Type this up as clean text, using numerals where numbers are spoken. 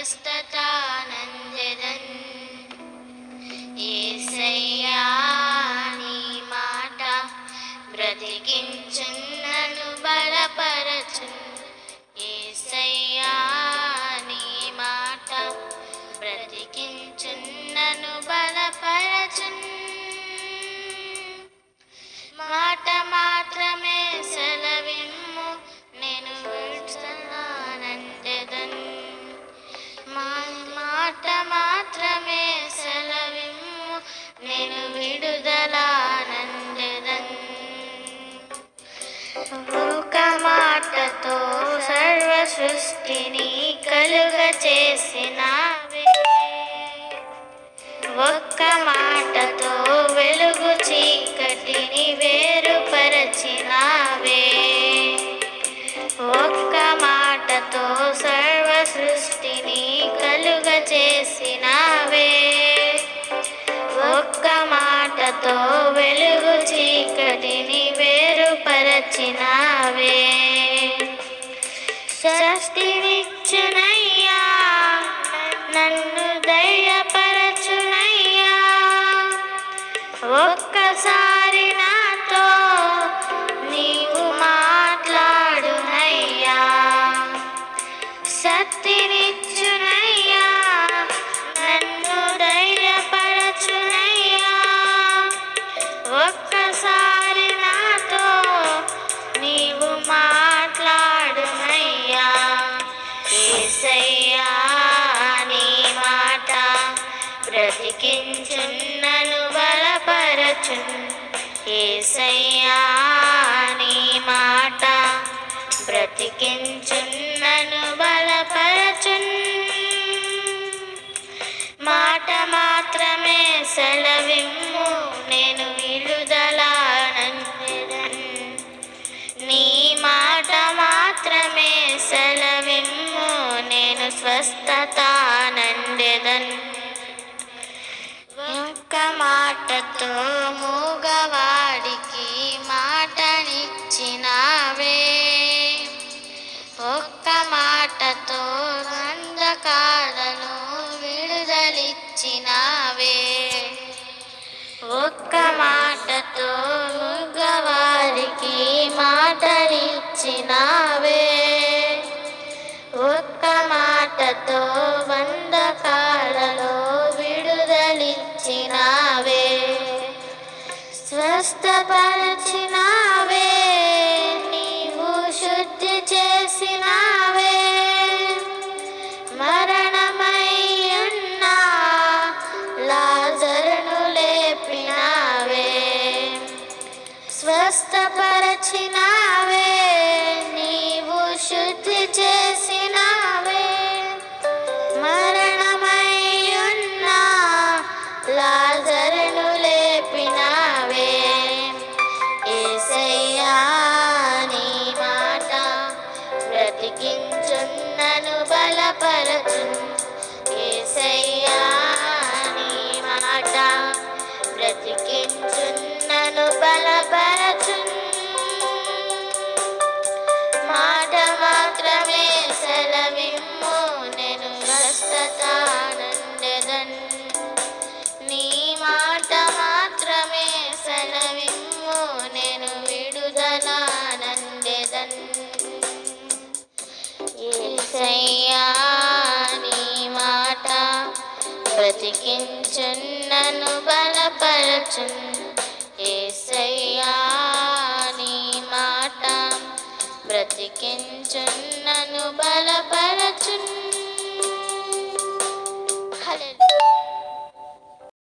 స్వస్థతానందెదన్. యేసయ్యా నీ మాట బ్రతికించున్, నన్ను బలపరచున్. యేసయ్యా నీ మాట బ్రతికించున్, నన్ను బలపరచున్. మాట మాత్రమే సెలవిమ్ము, నేను విడుదలానందెదన్. మాట మాత్రమే సెలవిమ్ము, నేను విడుదలానందెదన్. ఒక మాటతో సర్వ సృష్టిని కలుగ చేసినావే. ఒక్క మాటతో వెలుగు చీకటిని వేరుపరచినావే. ఒక్క మాటతో సర్వ సృష్టిని కలుగ చేసినావే. ఒక్క మాటతో వెలుగు చీకటిని వేరుపరచినావే. శక్తినిచ్చునయ్యా, నన్ను ధైర్యపరచునయ్యా. ఒక్కసారి నాతో నీవు మాట్లాడునయ్యా. శక్తినిచ్చునయ్యా, నన్ను ధైర్యపరచునయ్యా. ఒక్కసారి నాతో నీవు మాట్లాడునయ్యా. యేసయ్యా నీ మాట బ్రతికించున్, నన్ను బలపరచున్. యేసయ్యా నీ మాట బ్రతికించున్, నన్ను బలపరచున్. మాట మాత్రమే సెలవిమ్ము, నేను విడుదలానందెదన్. నీ మాట మాత్రమే సెలవిమ్ము, నేను స్వస్థతానందెదన్. ఒక్క మాటతో మూగవాడికి మాటనిచ్చినావే. ఒక్క మాటతో అంధకారను విడుదలిచ్చినావే. ఒక్క మాటతో మూగవారికి మాటనిచ్చినావే. ఒక్క మాటతో అంధకారలో విడుదలిచ్చినావే. స్వస్థపరచినావే, నీవు శుద్ధి చేసినావే. మరణమయ్యున్న లాజరును లేపినావే. స్వస్థపరచినావే, నీవు శుద్ధి చేసినావే. మరణమయ్యున్న లాజరును లేపినావే. యేసయ్యా నీ మాట బ్రతికించున్, నన్ను బలపరచున్. యేసయ్యా నీ మాట బ్రతికించున్, నన్ను బలపరచున్. మాట మాత్రమే సెలవిమ్ము, నేను స్వస్థతానందెదన్. నీ మాట మాత్రమే సెలవిమ్ము, నేను విడుదలానందెదన్. యేసయ్యా నీ మాట బ్రతికించున్, నన్ను బలపరచున్. యేసయ్యా నీ మాట బ్రతికించున్, నన్ను బలపరచున్. హల్లెలూయా.